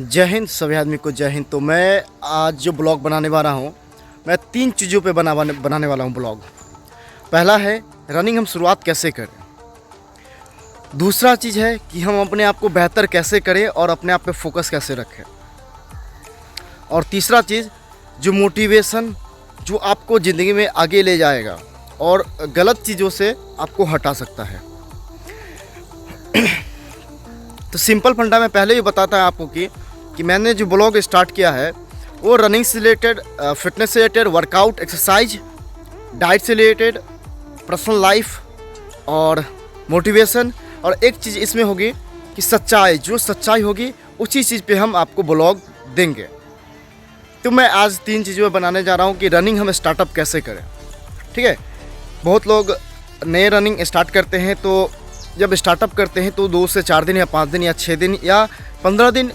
जय हिंद सभी आदमी को जय हिंद। तो मैं आज जो ब्लॉग बनाने वाला हूँ, मैं 3 चीज़ों पे बनाने वाला हूँ ब्लॉग। पहला है रनिंग हम शुरुआत कैसे करें, दूसरा चीज़ है कि हम अपने आप को बेहतर कैसे करें और अपने आप पे फोकस कैसे रखें, और तीसरा चीज़ जो मोटिवेशन जो आपको ज़िंदगी में आगे ले जाएगा और गलत चीज़ों से आपको हटा सकता है। तो सिंपल फंडा मैं पहले ही बताता है आपको कि मैंने जो ब्लॉग स्टार्ट किया है वो रनिंग से रिलेटेड, फिटनेस से रिलेटेड, वर्कआउट, एक्सरसाइज, डाइट से रिलेटेड, पर्सनल लाइफ और मोटिवेशन, और एक चीज़ इसमें होगी कि सच्चाई, जो सच्चाई होगी उसी चीज़ पे हम आपको ब्लॉग देंगे। तो मैं आज 3 चीज़ें बनाने जा रहा हूँ कि रनिंग हम स्टार्टअप कैसे करें। ठीक है, बहुत लोग नए रनिंग स्टार्ट करते हैं, तो जब स्टार्टअप करते हैं तो 2 से 4 दिन या 5 दिन या 6 दिन या 15 दिन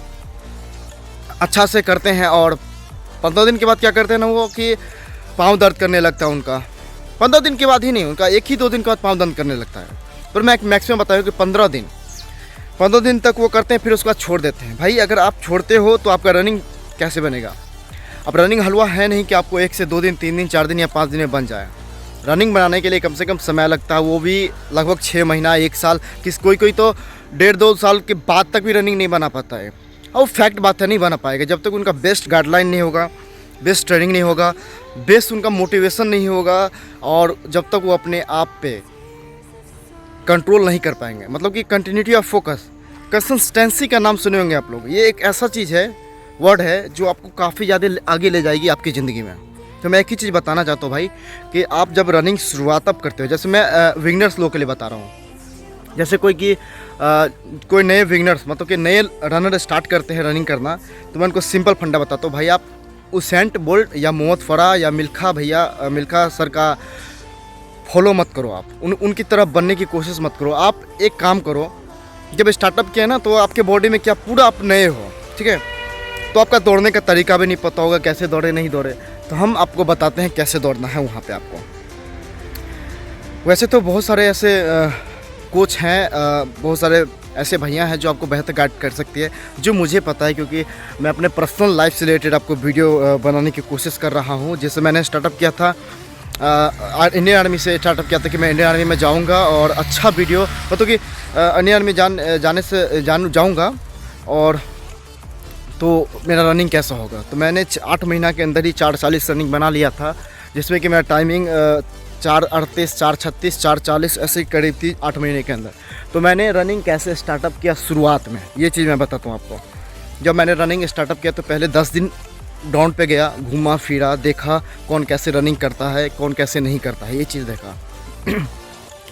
अच्छा से करते हैं, और 15 दिन के बाद क्या करते हैं ना वो कि पाँव दर्द करने लगता है उनका। 15 दिन के बाद ही नहीं, उनका 1 ही 2 दिन के बाद पाँव दर्द करने लगता है। पर मैं मैक्सिमम बताऊँ कि 15 दिन तक वो करते हैं, फिर उसके बाद छोड़ देते हैं। भाई अगर आप छोड़ते हो तो आपका रनिंग कैसे बनेगा? अब रनिंग हलवा है नहीं कि आपको 1 से 2 दिन, 3 दिन, 4 दिन या 5 दिन में बन जाए। रनिंग बनाने के लिए कम से कम समय लगता है, वो भी लगभग 6 महीना, 1 साल, कोई तो 1.5-2 साल के बाद तक भी रनिंग नहीं बना पाता है। और फैक्ट बात है, नहीं बना पाएगा जब तक उनका बेस्ट गाइडलाइन नहीं होगा, बेस्ट ट्रेनिंग नहीं होगा, बेस्ट उनका मोटिवेशन नहीं होगा, और जब तक वो अपने आप पे कंट्रोल नहीं कर पाएंगे। मतलब कि कंटिन्यूटी ऑफ फोकस, कंसिस्टेंसी का नाम सुने होंगे आप लोग। ये एक ऐसा चीज़ है, वर्ड है जो आपको काफ़ी ज़्यादा आगे ले जाएगी आपकी ज़िंदगी में। तो मैं एक ही चीज़ बताना चाहता हूँ भाई कि आप जब रनिंग शुरुआत अब करते हो, जैसे मैं विगनर्स लोग के लिए बता रहा हूँ, जैसे कोई नए विगनर्स, मतलब कि नए रनर स्टार्ट करते हैं रनिंग करना, तो मैं उनको सिंपल फंडा बताता हूँ। भाई आप उसेन बोल्ट या मोहम्मद फ़राह या मिल्खा सर का फॉलो मत करो। आप उनकी तरफ बनने की कोशिश मत करो। आप एक काम करो, जब स्टार्टअप किया ना तो आपके बॉडी में क्या पूरा आप नए हो, ठीक है, तो आपका दौड़ने का तरीका भी नहीं पता होगा, कैसे दौड़े नहीं दौड़े, तो हम आपको बताते हैं कैसे दौड़ना है वहाँ पे आपको। वैसे तो बहुत सारे ऐसे कोच हैं, बहुत सारे ऐसे भैया हैं जो आपको बेहतर गाइड कर सकती है, जो मुझे पता है, क्योंकि मैं अपने पर्सनल लाइफ से रिलेटेड आपको वीडियो बनाने की कोशिश कर रहा हूँ। जैसे मैंने स्टार्टअप किया था, इंडियन आर्मी से स्टार्टअप किया था कि मैं इंडियन आर्मी में जाऊँगा और अच्छा वीडियो, मतलब कि इंडियन आर्मी जाऊँगा और तो मेरा रनिंग कैसा होगा। तो मैंने 8 महीना के अंदर ही 4:40 रनिंग बना लिया था, जिसमें कि मेरा टाइमिंग 4:38, 4:36, 4:40 ऐसे ही करीब थी 8 महीने के अंदर। तो मैंने रनिंग कैसे स्टार्टअप किया शुरुआत में, ये चीज़ मैं बताता हूँ आपको। जब मैंने रनिंग स्टार्टअप किया तो पहले 10 दिन ग्राउंड पे गया, घूमा फिरा, देखा कौन कैसे रनिंग करता है, कौन कैसे नहीं करता है, ये चीज़ देखा।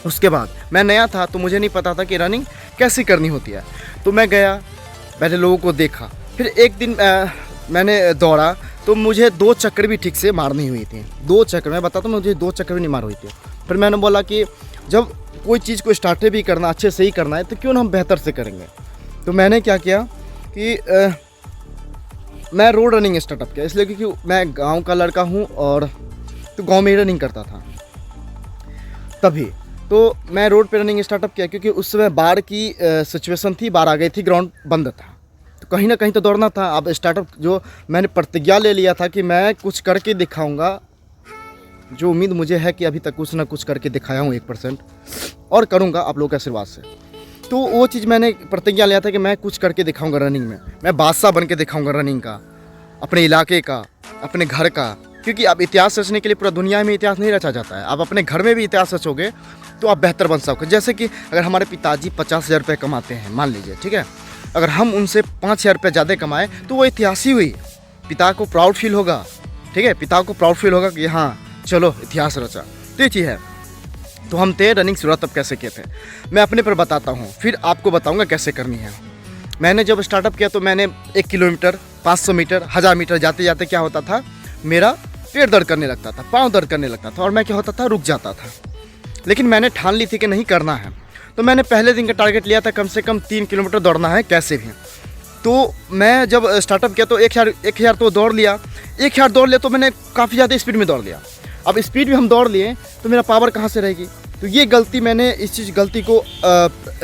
उसके बाद मैं नया था तो मुझे नहीं पता था कि रनिंग कैसे करनी होती है, तो मैं गया, पहले लोगों को देखा, फिर एक दिन मैंने दौड़ा तो मुझे 2 चक्कर भी ठीक से मार नहीं हुई थी। 2 चक्कर, मैं बताता हूँ, मुझे 2 चक्कर भी नहीं मार हुई थी। फिर मैंने बोला कि जब कोई चीज़ को स्टार्ट भी करना, अच्छे से ही करना है, तो क्यों ना हम बेहतर से करेंगे। तो मैंने क्या किया कि मैं रोड रनिंग स्टार्टअप किया, इसलिए क्योंकि मैं गाँव का लड़का हूँ और तो गाँव में ही रनिंग करता था तभी। तो मैं रोड पे रनिंग स्टार्टअप किया क्योंकि उस समय बाढ़ की सिचुएशन थी, बाढ़ आ गई थी, ग्राउंड बंद था, तो कहीं ना कहीं तो दौड़ना था। अब स्टार्टअप जो मैंने प्रतिज्ञा ले लिया था कि मैं कुछ करके दिखाऊंगा, जो उम्मीद मुझे है कि अभी तक कुछ ना कुछ करके दिखाया हूँ 1% और करूँगा आप लोगों के आशीर्वाद से। तो वो चीज़ मैंने प्रतिज्ञा लिया था कि मैं कुछ करके दिखाऊँगा रनिंग में, मैं बादशाह बन के दिखाऊँगा रनिंग का, अपने इलाके का, अपने घर का। क्योंकि आप इतिहास रचने के लिए पूरा दुनिया में इतिहास नहीं रचा जाता है, आप अपने घर में भी इतिहास रचोगे तो आप बेहतर बन सकोगे। जैसे कि अगर हमारे पिताजी 50,000 रुपये कमाते हैं, मान लीजिए, ठीक है, अगर हम उनसे 5,000 रुपये ज़्यादा कमाएँ तो वो इतिहास ही हुई। पिता को प्राउड फील होगा, ठीक है, पिता को प्राउड फील होगा कि हाँ चलो इतिहास रचा। तो ये चीज़ है। तो हम थे रनिंग शुरुआत तब कैसे किए थे, मैं अपने पर बताता हूँ, फिर आपको बताऊँगा कैसे करनी है। मैंने जब स्टार्टअप किया तो मैंने 1 किलोमीटर, 500 मीटर, 1000 मीटर जाते जाते क्या होता था, मेरा पेट दर्द करने लगता था, पाँव दर्द करने लगता था, और मैं क्या होता था, रुक जाता था। लेकिन मैंने ठान ली थी कि नहीं करना है, तो मैंने पहले दिन का टारगेट लिया था कम से कम 3 किलोमीटर दौड़ना है कैसे भी। तो मैं जब स्टार्टअप किया तो 1000 तो दौड़ लिया, 1000 दौड़ लिया तो मैंने काफ़ी ज़्यादा स्पीड में दौड़ लिया। अब स्पीड भी हम दौड़ लिए तो मेरा पावर कहाँ से रहेगी, तो ये गलती, मैंने गलती को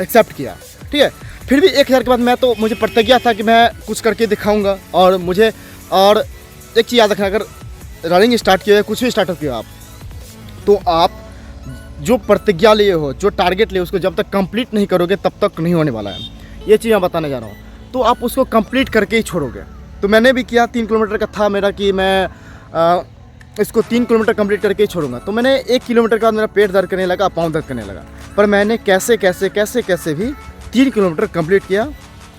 एक्सेप्ट किया, ठीक है। फिर भी 1000 के बाद मुझे प्रतिज्ञा था कि मैं कुछ करके दिखाऊंगा। और एक चीज़ याद रखना, अगर रनिंग स्टार्ट किया है, कुछ भी स्टार्टअप किया आप, तो आप जो प्रतिज्ञा लिए हो, जो टारगेट लिए, उसको जब तक कंप्लीट नहीं करोगे तब तक नहीं होने वाला है। ये चीज़ मैं बताने जा रहा हूँ। तो आप उसको कंप्लीट करके ही छोड़ोगे। तो मैंने भी किया, 3 किलोमीटर का था मेरा कि मैं इसको 3 किलोमीटर कंप्लीट करके ही छोड़ूंगा। तो मैंने 1 किलोमीटर के बाद मेरा पेट दर्द करने लगा, पाँव दर्द करने लगा, पर मैंने कैसे कैसे भी 3 किलोमीटर कंप्लीट किया।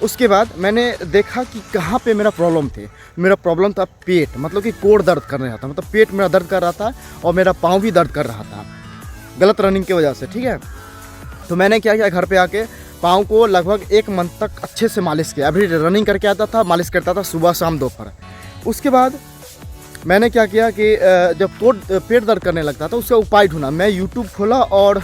उसके बाद मैंने देखा कि कहाँ पे मेरा प्रॉब्लम थे। मेरा प्रॉब्लम था पेट, मतलब कि कोर दर्द कर रहा था, मतलब पेट मेरा दर्द कर रहा था और मेरा पाँव भी दर्द कर रहा था गलत रनिंग की वजह से, ठीक है। तो मैंने क्या किया, घर पे आके पाँव को लगभग 1 मंथ तक अच्छे से मालिश किया। अभी रनिंग करके आता था, मालिश करता था सुबह शाम दोपहर। उसके बाद मैंने क्या किया कि जब पेट दर्द करने लगता था, उसका उपाय ढूंढा। मैं यूट्यूब खोला और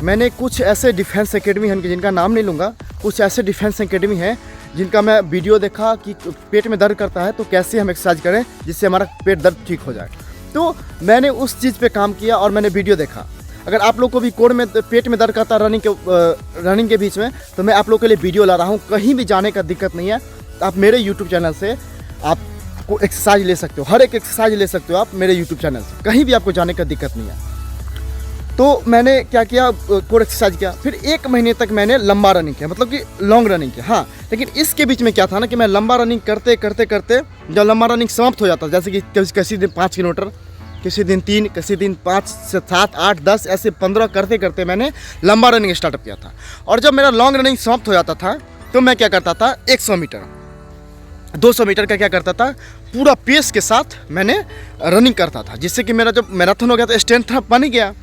मैंने कुछ ऐसे डिफेंस एकेडमी हैं जिनका नाम नहीं लूँगा, कुछ ऐसे डिफेंस एकेडमी हैं जिनका मैं वीडियो देखा कि पेट में दर्द करता है तो कैसे हम एक्सरसाइज करें जिससे हमारा पेट दर्द ठीक हो जाए। तो मैंने उस चीज़ पे काम किया और मैंने वीडियो देखा। अगर आप लोग को भी कोर में पेट में दर्द करता है रनिंग के बीच में, तो मैं आप लोग के लिए वीडियो ला रहा हूँ। कहीं भी जाने का दिक्कत नहीं है, आप मेरे यूट्यूब चैनल से आपको एक्सरसाइज ले सकते हो, हर एक एक्सरसाइज ले सकते हो आप मेरे यूट्यूब चैनल से, कहीं भी आपको जाने का दिक्कत नहीं है। तो मैंने क्या किया, कोर एक्सरसाइज किया। फिर 1 महीने तक मैंने लंबा रनिंग किया, मतलब कि लॉन्ग रनिंग किया। हाँ, लेकिन इसके बीच में क्या था ना कि मैं लंबा रनिंग करते जब लंबा रनिंग समाप्त हो जाता, जैसे कि किसी दिन 5 किलोमीटर, किसी दिन 3, किसी दिन 5 से 7, 8, 10 ऐसे 15 करते मैंने लंबा रनिंग स्टार्टअप किया था। और जब मेरा लॉन्ग रनिंग समाप्त हो जाता था तो मैं क्या करता था, 100 मीटर 200 मीटर का क्या करता था, पूरा पेस के साथ मैंने रनिंग करता था, जिससे कि मेरा जब मैराथन हो गया तो स्ट्रेंथ बन गया,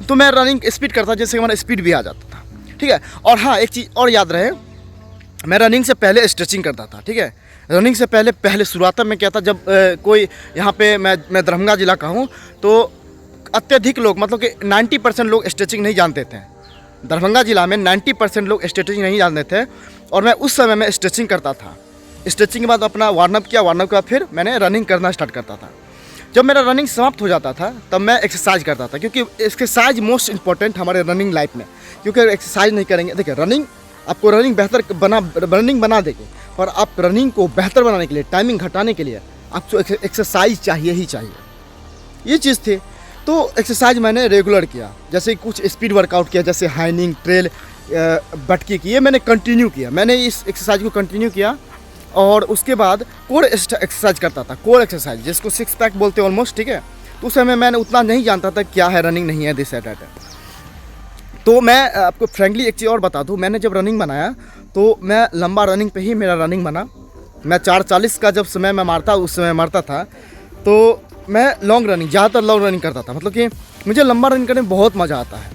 तो मैं रनिंग स्पीड करता, जैसे हमारा स्पीड भी आ जाता था, ठीक है। और हाँ, एक चीज़ और याद रहे, मैं रनिंग से पहले स्ट्रेचिंग करता था, ठीक है। रनिंग से पहले शुरुआत में क्या था, जब कोई यहाँ पे मैं दरभंगा जिला का हूँ, तो अत्यधिक लोग, मतलब कि 90% लोग स्ट्रेचिंग नहीं जानते थे। दरभंगा जिला में 90% लोग स्ट्रेचिंग नहीं जानते थे, और मैं उस समय में स्ट्रेचिंग करता था। स्ट्रेचिंग के बाद अपना वार्म अप किया, वार्म अप के बाद फिर मैंने रनिंग करना स्टार्ट करता था। जब मेरा रनिंग समाप्त हो जाता था तब मैं एक्सरसाइज करता था, क्योंकि एक्सरसाइज मोस्ट इंपॉर्टेंट हमारे रनिंग लाइफ में। क्योंकि अगर एक्सरसाइज नहीं करेंगे, देखिए आपको रनिंग बना देगी, पर आप रनिंग को बेहतर बनाने के लिए, टाइमिंग घटाने के लिए आपको एक्सरसाइज चाहिए ही चाहिए, ये चीज़ थी। तो एक्सरसाइज मैंने रेगुलर किया, जैसे कुछ स्पीड वर्कआउट किया, जैसे हाइनिंग, ट्रेल, बटकी की, ये मैंने कंटिन्यू किया। मैंने इस एक्सरसाइज को कंटिन्यू किया। और उसके बाद कोर एक्सरसाइज करता था, कोर एक्सरसाइज जिसको 6 पैक बोलते हैं ऑलमोस्ट, ठीक है। तो उस समय मैंने उतना नहीं जानता था क्या है रनिंग, नहीं है दिस एट एट। तो मैं आपको फ्रेंकली एक चीज़ और बता दूं, मैंने जब रनिंग बनाया तो मैं लंबा रनिंग पे ही मेरा रनिंग बना। मैं 4:40 का जब समय मैं उस समय मारता था, तो मैं लॉन्ग रनिंग, ज़्यादातर लॉन्ग रनिंग करता था, मतलब कि मुझे लंबा रनिंग करने में बहुत मज़ा आता है।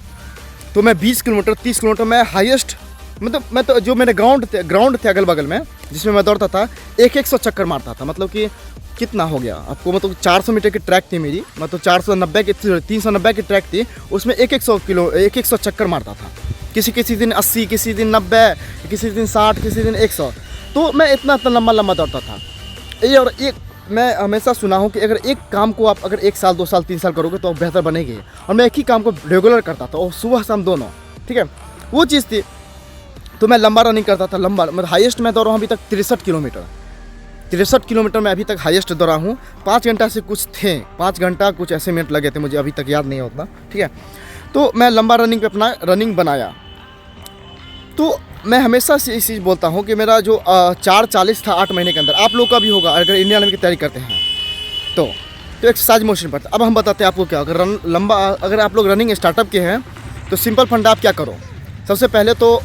तो मैं 20 किलोमीटर 30 किलोमीटर मैं हाईएस्ट, मतलब मैं तो जो मेरे ग्राउंड थे अगल बगल में जिसमें मैं दौड़ता था, 100 चक्कर मारता था। मतलब कि कितना हो गया आपको, मतलब 400 मीटर की ट्रैक थी मेरी, मतलब 390 की ट्रैक थी, उसमें 100 चक्कर मारता था। किसी दिन 80, किसी दिन 90, किसी दिन 60, किसी दिन 100। तो मैं इतना लंबा दौड़ता था। और एक मैं हमेशा सुना हूँ कि अगर एक काम को आप अगर 1 साल 2 साल 3 साल करोगे तो आप बेहतर बनेंगे। और मैं एक ही काम को रेगुलर करता था, और सुबह शाम दोनों, ठीक है, वो चीज़ थी। तो मैं लंबा रनिंग करता था, लंबा, मतलब हाईएस्ट मैं दौड़ा हूँ अभी तक 63 किलोमीटर मैं अभी तक हाईएस्ट दौड़ा हूँ। 5 घंटा से कुछ थे, 5 घंटा कुछ ऐसे मिनट लगे थे, मुझे अभी तक याद नहीं है उतना, ठीक है। तो मैं लंबा रनिंग पे अपना रनिंग बनाया। तो मैं हमेशा से इस चीज़ बोलता हूँ कि मेरा जो 4:40 था 8 महीने के अंदर, आप लोग का भी होगा अगर इंडियन आर्मी की तैयारी करते हैं तो एक्सरसाइज मोशन पड़ता है। अब हम बताते हैं आपको क्या, अगर आप लोग रनिंग स्टार्टअप के हैं तो सिंपल फंडा आप क्या करो। सबसे पहले तो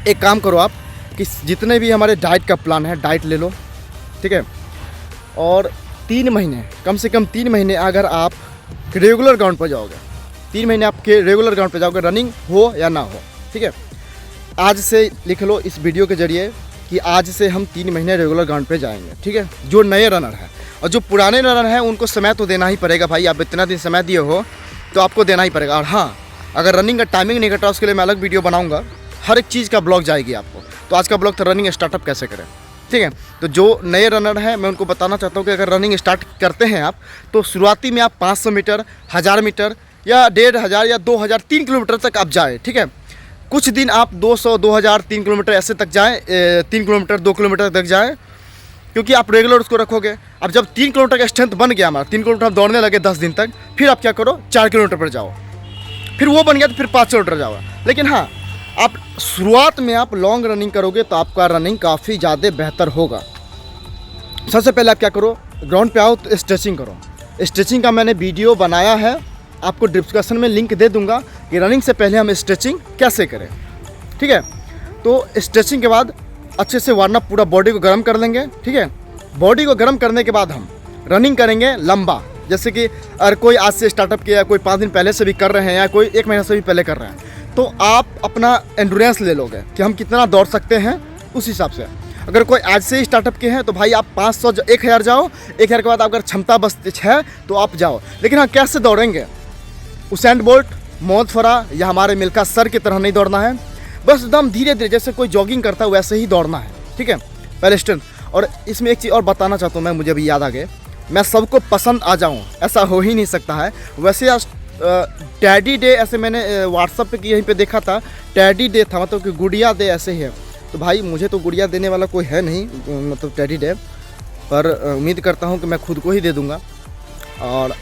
एक काम करो आप कि जितने भी हमारे डाइट का प्लान है, डाइट ले लो, ठीक है। और 3 महीने, कम से कम 3 महीने अगर आप रेगुलर ग्राउंड पर जाओगे, 3 महीने आपके रेगुलर ग्राउंड पर जाओगे, रनिंग हो या ना हो, ठीक है। आज से लिख लो इस वीडियो के जरिए कि आज से हम 3 महीने रेगुलर ग्राउंड पे जाएंगे, ठीक है। जो नए रनर हैं और जो पुराने रनर हैं उनको समय तो देना ही पड़ेगा भाई, आप इतना दिन समय दिए हो तो आपको देना ही पड़ेगा। और हाँ, अगर रनिंग का टाइमिंग नहीं घटा उसके लिए मैं अलग वीडियो बनाऊंगा, हर एक चीज़ का ब्लॉग जाएगी आपको। तो आज का ब्लॉग था रनिंग स्टार्टअप कैसे करें, ठीक है। तो जो नए रनर हैं मैं उनको बताना चाहता हूँ कि अगर रनिंग स्टार्ट करते हैं आप तो शुरुआती में आप 500 मीटर, 1000 मीटर या 1500 या 2000, 3 किलोमीटर तक आप जाए, ठीक है। कुछ दिन आप 200, 2000, 3 किलोमीटर ऐसे तक जाएँ, 3 किलोमीटर, 2 किलोमीटर तक जाएँ, क्योंकि आप रेगुलर उसको रखोगे। अब जब 3 किलोमीटर का स्ट्रेंथ बन गया हमारा, 3 किलोमीटर हम दौड़ने लगे 10 दिन तक, फिर आप क्या करो 4 किलोमीटर पर जाओ, फिर वो बन गया तो फिर 5 किलोमीटर जाओ। लेकिन हाँ, आप शुरुआत में आप लॉन्ग रनिंग करोगे तो आपका रनिंग काफ़ी ज़्यादा बेहतर होगा। सबसे पहले आप क्या करो, ग्राउंड पे आओ तो स्ट्रेचिंग करो। स्ट्रेचिंग का मैंने वीडियो बनाया है, आपको डिस्क्रिप्शन में लिंक दे दूंगा कि रनिंग से पहले हम स्ट्रेचिंग कैसे करें, ठीक है। तो स्ट्रेचिंग के बाद अच्छे से वार्म अप, पूरा बॉडी को गर्म कर लेंगे, ठीक है। बॉडी को गर्म करने के बाद हम रनिंग करेंगे लंबा, जैसे कि अगर कोई आज से स्टार्टअप किया, कोई 5 दिन पहले से भी कर रहे हैं या कोई 1 महीना से भी पहले कर रहे हैं, तो आप अपना एंडोरेंस ले लोगे कि हम कितना दौड़ सकते हैं उस हिसाब से। अगर कोई आज से ही स्टार्टअप किए हैं तो भाई आप 500, 1000 जाओ, 1000 के बाद अगर क्षमता बस है तो आप जाओ। लेकिन हाँ, कैसे दौड़ेंगे, उसेन बोल्ट, मोहम्मद फरा या हमारे मिल्खा सर की तरह नहीं दौड़ना है, बस एकदम धीरे धीरे जैसे कोई जॉगिंग करता है वैसे ही दौड़ना है, ठीक है। पहले स्ट्रेंथ। और इसमें एक चीज़ और बताना चाहता हूँ मैं, मुझे अभी याद आ गए, मैं सबको पसंद आ जाऊँ ऐसा हो ही नहीं सकता है। वैसे आज टैडी डे ऐसे मैंने व्हाट्सअप पे यहीं पे देखा था, टैडी डे था, मतलब कि गुड़िया डे ऐसे ही है। तो भाई मुझे तो गुड़िया देने वाला कोई है नहीं, मतलब टैडी डे पर उम्मीद करता हूँ कि मैं खुद को ही दे दूँगा। और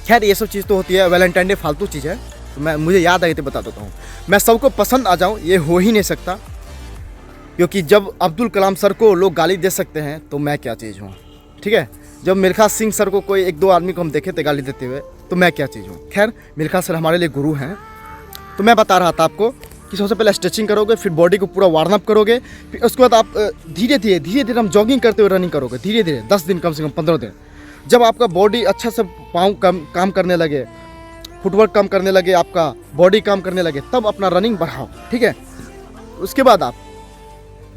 खैर ये सब चीज़ तो होती है, वैलेंटाइन डे फालतू चीज़ है, तो मुझे याद आई तो बता देता हूँ। मैं सबको पसंद आ जाऊँ ये हो ही नहीं सकता, क्योंकि जब अब्दुल कलाम सर को लोग गाली दे सकते हैं तो मैं क्या चीज़ हूँ, ठीक है। जब मिल्खा सिंह सर को कोई 1-2 आदमी को हम देखे थे गाली देते हुए, तो मैं क्या चीज़ हूँ। खैर मिल्खा सर हमारे लिए गुरु हैं। तो मैं बता रहा था आपको कि सबसे पहले स्ट्रेचिंग करोगे, फिर बॉडी को पूरा वार्म अप करोगे, फिर उसके बाद आप धीरे धीरे हम जॉगिंग करते हुए रनिंग करोगे, धीरे धीरे 10 दिन, कम से कम 15 दिन। जब आपका बॉडी अच्छा से पाँव काम करने लगे, फुटवर्क काम करने लगे, आपका बॉडी काम करने लगे, तब अपना रनिंग बढ़ाओ, ठीक है। उसके बाद आप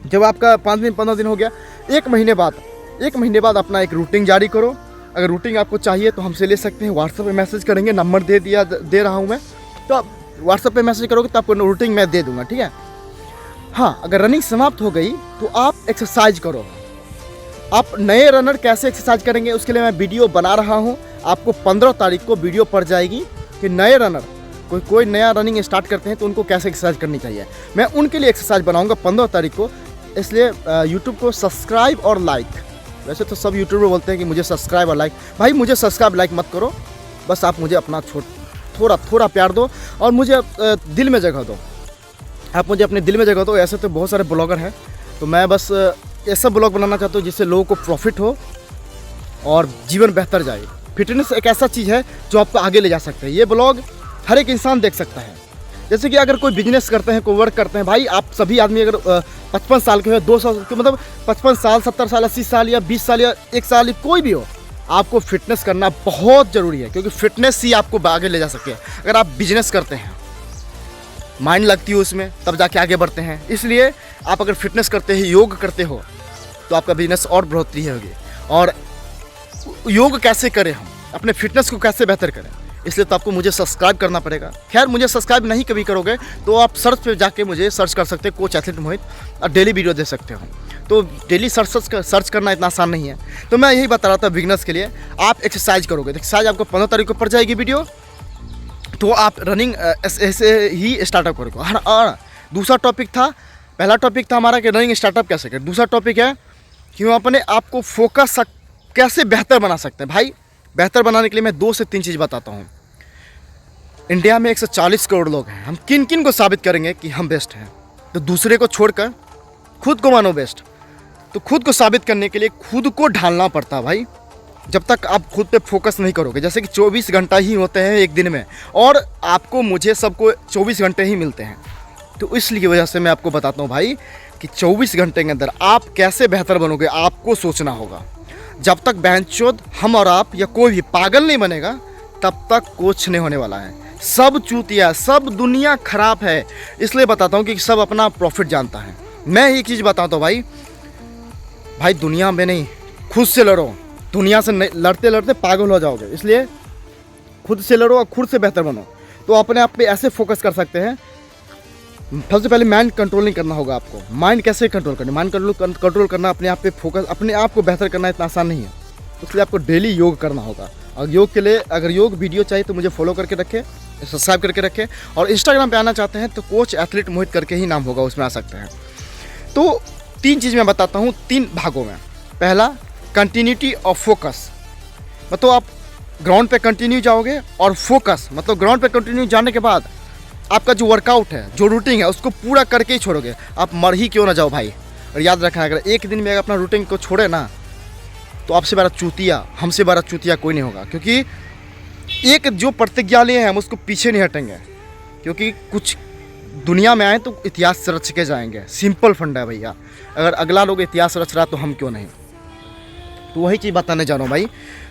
जब आपका 5 दिन 15 दिन हो गया, 1 महीने बाद अपना एक रूटीन जारी करो। अगर रूटीन आपको चाहिए तो हमसे ले सकते हैं, व्हाट्सएप पे मैसेज करेंगे, नंबर दे रहा हूँ मैं, तो आप व्हाट्सएप पे मैसेज करोगे तो आपको रूटीन मैं दे दूँगा, ठीक है। हाँ, अगर रनिंग समाप्त हो गई तो आप एक्सरसाइज करो। आप नए रनर कैसे एक्सरसाइज करेंगे उसके लिए मैं वीडियो बना रहा हूँ, आपको 15 तारीख को वीडियो पड़ जाएगी कि नए रनर कोई नया रनिंग स्टार्ट करते हैं तो उनको कैसे एक्सरसाइज करनी चाहिए। मैं उनके लिए एक्सरसाइज बनाऊंगा 15 तारीख को। इसलिए यूट्यूब को सब्सक्राइब और लाइक, वैसे तो सब यूट्यूबर बोलते हैं कि मुझे सब्सक्राइब और लाइक, भाई मुझे सब्सक्राइब लाइक मत करो, बस आप मुझे अपना थोड़ा प्यार दो और मुझे दिल में जगह दो। आप मुझे अपने दिल में जगह दो। ऐसे तो बहुत सारे ब्लॉगर हैं, तो मैं बस ऐसा ब्लॉग बनाना चाहता हूँ जिससे लोगों को प्रॉफिट हो और जीवन बेहतर जाए। फिटनेस एक ऐसा चीज़ है जो आपको आगे ले जा सकता है। ये ब्लॉग हर एक इंसान देख सकता है। जैसे कि अगर कोई बिजनेस करते हैं, कोई वर्क करते हैं, भाई आप सभी आदमी अगर 55 साल के हो, 2 साल के, मतलब 55 साल, 70 साल, 80 साल या 20 साल या 1 साल, कोई भी हो, आपको फिटनेस करना बहुत ज़रूरी है, क्योंकि फिटनेस ही आपको आगे ले जा सकती है। अगर आप बिजनेस करते हैं, माइंड लगती है उसमें, तब जाके आगे बढ़ते हैं। इसलिए आप अगर फिटनेस करते हैं, योग करते हो, तो आपका बिजनेस और बढ़ोतरी होगी। और योग कैसे करें हम, अपने फिटनेस को कैसे बेहतर करें, इसलिए तो आपको मुझे सब्सक्राइब करना पड़ेगा। खैर मुझे सब्सक्राइब नहीं कभी करोगे तो आप सर्च पे जाके मुझे सर्च कर सकते हैं, कोच एथलीट मोहित, और डेली वीडियो दे सकते हो। तो डेली सर्च करना इतना आसान नहीं है। तो मैं यही बता रहा था बिगनर्स के लिए, आप एक्सरसाइज करोगे, एक्सरसाइज आपको 15 तारीख को पड़ जाएगी वीडियो, तो आप रनिंग ऐसे ही स्टार्टअप करोगे। और दूसरा टॉपिक था, पहला टॉपिक था हमारा कि रनिंग स्टार्टअप कैसे करें। दूसरा टॉपिक है कि हम अपने आप को फोकस कैसे बेहतर बना सकते हैं। भाई बेहतर बनाने के लिए मैं 2 से 3 चीज़ बताता हूँ। इंडिया में 140 करोड़ लोग हैं, हम किन किन को साबित करेंगे कि हम बेस्ट हैं। तो दूसरे को छोड़कर खुद को मानो बेस्ट। तो खुद को साबित करने के लिए खुद को ढालना पड़ता है भाई। जब तक आप खुद पे फोकस नहीं करोगे, जैसे कि 24 घंटा ही होते हैं एक दिन में, और आपको मुझे सबको 24 घंटे ही मिलते हैं। तो इसलिए वजह से मैं आपको बताता हूँ भाई कि 24 घंटे के अंदर आप कैसे बेहतर बनोगे, आपको सोचना होगा। जब तक बहनचोद हम और आप या कोई भी पागल नहीं बनेगा, तब तक कुछ नहीं होने वाला है। सब चूतिया, सब दुनिया खराब है। इसलिए बताता हूँ कि सब अपना प्रॉफिट जानता है। मैं एक चीज़ बताता हूँ भाई दुनिया में नहीं, खुद से लड़ो। दुनिया से लड़ते लड़ते पागल हो जाओगे। इसलिए खुद से लड़ो और खुद से बेहतर बनो। तो अपने आप पे ऐसे फोकस कर सकते हैं। सबसे पहले माइंड कंट्रोल नहीं करना होगा आपको। माइंड कैसे कंट्रोल करना, माइंड कंट्रोल करना, अपने आप पे फोकस, अपने आप को बेहतर करना इतना आसान नहीं है। इसलिए आपको डेली योग करना होगा। और योग के लिए अगर योग वीडियो चाहिए तो मुझे फॉलो करके रखें, सब्सक्राइब करके रखें। और इंस्टाग्राम पे आना चाहते हैं तो कोच एथलीट मोहित करके ही नाम होगा, उसमें आ सकते हैं। तो 3 चीज़ मैं बताता हूँ 3 भागों में। पहला, कंटिन्यूटी और फोकस, मतलब आप ग्राउंड पे कंटिन्यू जाओगे, और फोकस मतलब ग्राउंड पे कंटिन्यू जाने के बाद आपका जो वर्कआउट है, जो रूटीन है, उसको पूरा करके ही छोड़ोगे। आप मर ही क्यों ना जाओ भाई। और याद रखना, अगर एक दिन में अपना रूटीन को छोड़े ना तो आपसे बड़ा चूतिया, हमसे बड़ा चूतिया कोई नहीं होगा। क्योंकि एक जो प्रतिज्ञा लिए हैं हम उसको पीछे नहीं हटेंगे, क्योंकि कुछ दुनिया में आए तो इतिहास से रच के जाएंगे। सिंपल फंडा है भैया, अगर अगला लोग इतिहास रच रहा तो हम क्यों नहीं। तो वही चीज़ बताने जा रहा हूँ भाई।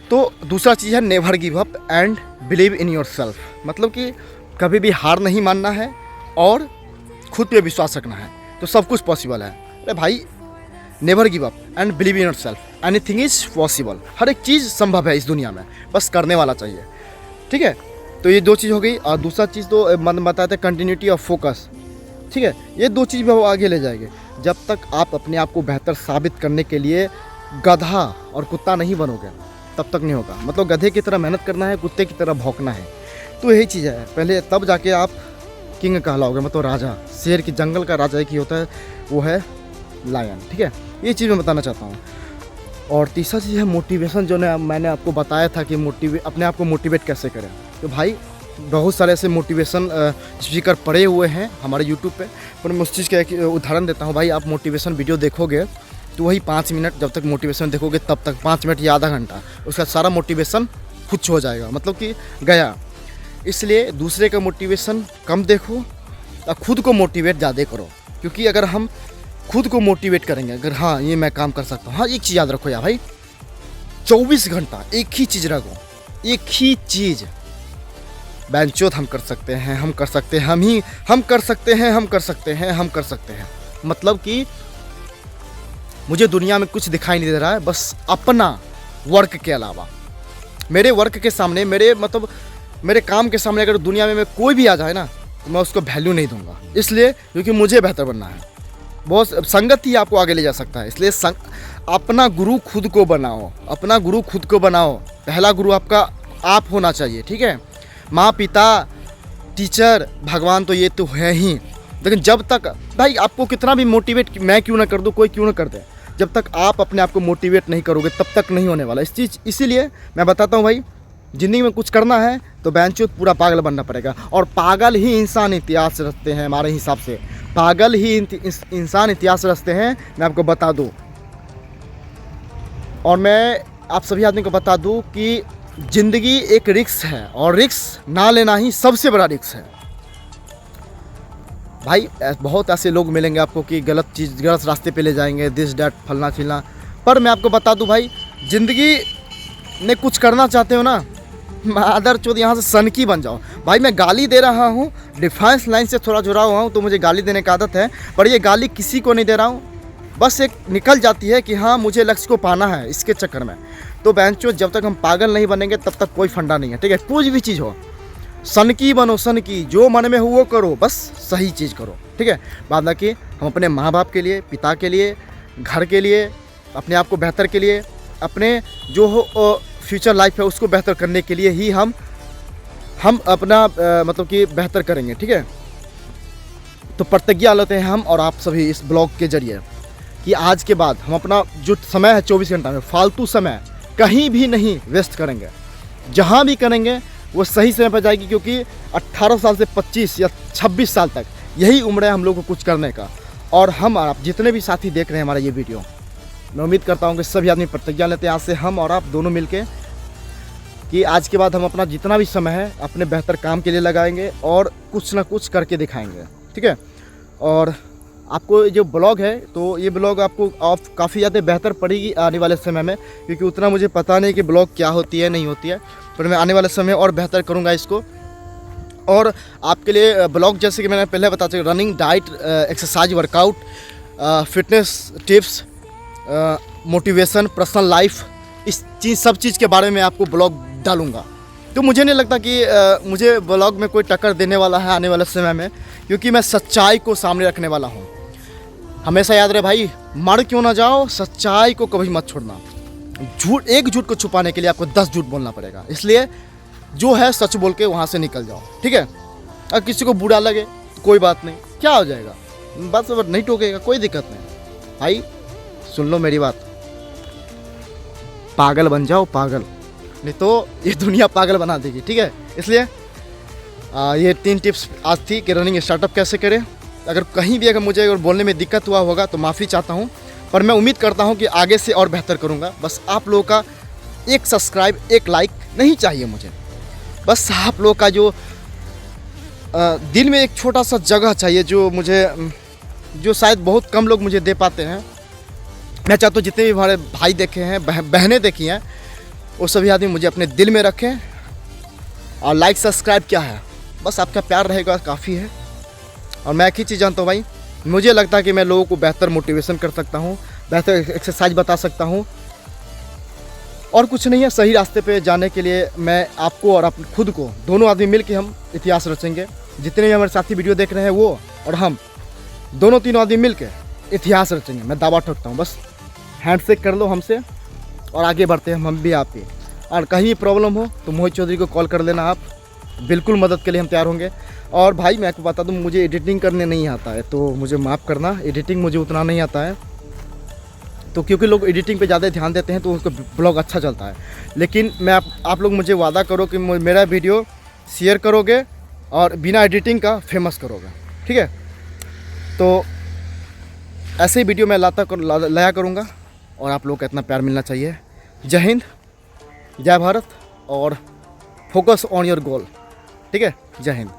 तो दूसरा चीज़ है never give up and believe in your self, मतलब कि कभी भी हार नहीं मानना है और खुद पे विश्वास रखना है, तो सब कुछ पॉसिबल है। अरे भाई, never give up and believe in yourself, anything is possible. हर एक चीज़ संभव है इस दुनिया में, बस करने वाला चाहिए, ठीक है। तो ये 2 चीज़ हो गई। और दूसरा चीज़ तो मन बताते हैं कंटिन्यूटी और फोकस, ठीक है। ये 2 चीज़ भी वो आगे ले जाएंगे। जब तक आप अपने आप को बेहतर साबित करने के लिए गधा और कुत्ता नहीं बनोगे तब तक नहीं होगा। मतलब गधे की तरह मेहनत करना है, कुत्ते की तरह भौंकना है। तो यही चीज़ है, पहले तब जाके आप किंग कहलाओगे, मतलब राजा। शेर की जंगल का राजा एक ही होता है, वो है लायन, ठीक है। ये चीज़ मैं बताना चाहता हूँ। और तीसरा चीज़ है मोटिवेशन, जो मैंने आपको बताया था कि अपने आप को मोटिवेट कैसे करें। तो भाई बहुत सारे ऐसे मोटिवेशन स्पीकर पड़े हुए हैं हमारे यूट्यूब पे, पर मैं उस चीज़ का एक उदाहरण देता हूँ। भाई आप मोटिवेशन वीडियो देखोगे तो वही 5 मिनट, जब तक मोटिवेशन देखोगे तब तक 5 मिनट या आधा घंटा, उसका सारा मोटिवेशन कुछ हो जाएगा, मतलब कि गया। इसलिए दूसरे का मोटिवेशन कम देखो और खुद को मोटिवेट ज़्यादा करो। क्योंकि अगर हम खुद को मोटिवेट करेंगे, अगर हाँ ये मैं काम कर सकता हूँ, हाँ एक चीज़ याद रखो यार भाई, 24 घंटा एक ही चीज़ रखो, एक ही चीज़। बेंचोत हम कर सकते हैं, हम कर सकते हैं, हम कर सकते हैं, हम कर सकते हैं, हम कर सकते हैं। मतलब कि मुझे दुनिया में कुछ दिखाई नहीं दे रहा है, बस अपना वर्क के अलावा। मेरे वर्क के सामने, मेरे काम के सामने अगर दुनिया में कोई भी आ जाए ना तो मैं उसको वैल्यू नहीं दूंगा। इसलिए क्योंकि मुझे बेहतर बनना है। बहुत संगत ही आपको आगे ले जा सकता है। इसलिए अपना गुरु खुद को बनाओ, अपना गुरु खुद को बनाओ। पहला गुरु आपका आप होना चाहिए, ठीक है। माँ पिता टीचर भगवान तो ये तो है ही, लेकिन जब तक भाई आपको कितना भी मोटिवेट मैं क्यों ना कर दूँ, कोई क्यों ना कर दे, जब तक आप अपने आप को मोटिवेट नहीं करोगे तब तक नहीं होने वाला इसीलिए मैं बताता हूँ भाई, ज़िंदगी में कुछ करना है तो बेंचो पूरा पागल बनना पड़ेगा। और पागल ही इंसान इतिहास रचते हैं, हमारे हिसाब से पागल ही इंसान इतिहास रचते हैं, मैं आपको बता दूँ। और मैं आप सभी आदमी को बता दूँ कि ज़िंदगी एक रिस्क है, और रिस्क ना लेना ही सबसे बड़ा रिस्क है भाई। बहुत ऐसे लोग मिलेंगे आपको कि गलत रास्ते पे ले जाएंगे, दिस डैट फलना चिलना। पर मैं आपको बता दूं भाई, ज़िंदगी में कुछ करना चाहते हो ना, मादर चोद यहाँ से सनकी बन जाओ। भाई मैं गाली दे रहा हूँ, डिफेंस लाइन से थोड़ा जुड़ा हुआ हूँ तो मुझे गाली देने का आदत है, पर ये गाली किसी को नहीं दे रहा हूँ, बस एक निकल जाती है कि हाँ मुझे लक्ष्य को पाना है, इसके चक्कर में। तो बेंचो जब तक हम पागल नहीं बनेंगे तब तक कोई फंडा नहीं है, ठीक है। कुछ भी चीज़ हो, सनकी बनो, सनकी, जो मन में हो वो करो, बस सही चीज़ करो, ठीक है। बाद बाकी हम अपने माँ बाप के लिए, पिता के लिए, घर के लिए, अपने आप को बेहतर के लिए, अपने जो हो फ्यूचर लाइफ है उसको बेहतर करने के लिए ही हम अपना मतलब कि बेहतर करेंगे, ठीक है। तो प्रतिज्ञा लेते हैं हम और आप सभी इस ब्लॉग के जरिए कि आज के बाद हम अपना जो समय है 24 घंटा में फालतू समय कहीं भी नहीं वेस्ट करेंगे। जहाँ भी करेंगे वो सही समय पर जाएगी, क्योंकि 18 साल से 25 या 26 साल तक यही उम्र है हम लोग को कुछ करने का। और हम आप जितने भी साथी देख रहे हैं हमारा ये वीडियो, मैं उम्मीद करता हूँ कि सभी आदमी प्रतिज्ञा लेते हैं आज से, हम और आप दोनों मिलके, कि आज के बाद हम अपना जितना भी समय है अपने बेहतर काम के लिए लगाएंगे और कुछ ना कुछ करके दिखाएंगे, ठीक है। और आपको जो ब्लॉग है तो ये ब्लॉग आपको काफ़ी ज़्यादा बेहतर पड़ेगी आने वाले समय में, क्योंकि उतना मुझे पता नहीं कि ब्लॉग क्या होती है नहीं होती है, पर मैं आने वाले समय और बेहतर करूँगा इसको। और आपके लिए ब्लॉग जैसे कि मैंने पहले बता चुका, running, diet, exercise, workout, fitness tips, motivation, personal life, सब चीज़ के बारे में आपको ब्लॉग डालूँगा। तो मुझे नहीं लगता कि मुझे ब्लॉग में कोई टक्कर देने वाला है आने वाले समय में, क्योंकि मैं सच्चाई को सामने रखने वाला हूँ। हमेशा याद रहे भाई, मर क्यों ना जाओ, सच्चाई को कभी मत छोड़ना। एक झूठ को छुपाने के लिए आपको 10 झूठ बोलना पड़ेगा। इसलिए जो है सच बोल के वहाँ से निकल जाओ, ठीक है। अगर किसी को बुरा लगे तो कोई बात नहीं, क्या हो जाएगा, बस नहीं टोकेगा, कोई दिक्कत नहीं। भाई सुन लो मेरी बात, पागल बन जाओ पागल, नहीं तो ये दुनिया पागल बना देगी, ठीक है। इसलिए ये 3 टिप्स आज थी कि रनिंग स्टार्टअप कैसे करें। अगर कहीं भी अगर मुझे बोलने में दिक्कत हुआ होगा तो माफ़ी चाहता हूँ, पर मैं उम्मीद करता हूँ कि आगे से और बेहतर करूँगा। बस आप लोगों का एक सब्सक्राइब, एक लाइक नहीं चाहिए मुझे, बस आप लोगों का जो दिल में एक छोटा सा जगह चाहिए, जो शायद बहुत कम लोग मुझे दे पाते हैं। मैं चाहता हूँ जितने भी हमारे भाई देखे हैं, बहनें देखी हैं, वो सभी आदमी मुझे अपने दिल में रखें। और लाइक सब्सक्राइब क्या है, बस आपका प्यार रहेगा काफ़ी है। और मैं एक ही चीज़ जानता हूँ भाई, मुझे लगता है कि मैं लोगों को बेहतर मोटिवेशन कर सकता हूँ, बेहतर एक्सरसाइज बता सकता हूँ, और कुछ नहीं है। सही रास्ते पे जाने के लिए मैं आपको और अपने खुद को, दोनों आदमी मिल के हम इतिहास रचेंगे। जितने भी हमारे साथी वीडियो देख रहे हैं वो और हम दोनों तीनों आदमी मिल के इतिहास रचेंगे, मैं दावा ठोकता हूँ। बस हैंडशेक कर लो हमसे और आगे बढ़ते हैं हम भी आप ही। और कहीं भी प्रॉब्लम हो तो मोहित चौधरी को कॉल कर लेना, आप बिल्कुल मदद के लिए हम तैयार होंगे। और भाई मैं आपको बता दूं, मुझे एडिटिंग करने नहीं आता है, तो मुझे माफ़ करना, एडिटिंग मुझे उतना नहीं आता है। तो क्योंकि लोग एडिटिंग पे ज़्यादा ध्यान देते हैं तो उसका ब्लॉग अच्छा चलता है। लेकिन मैं आप लोग मुझे वादा करो कि मेरा वीडियो शेयर करोगे और बिना एडिटिंग का फेमस करोगे, ठीक है। तो ऐसे ही वीडियो मैं लाया करूँगा और आप लोग का इतना प्यार मिलना चाहिए। जय हिंद, जय भारत, और फोकस ऑन योर गोल, ठीक है। जय हिंद।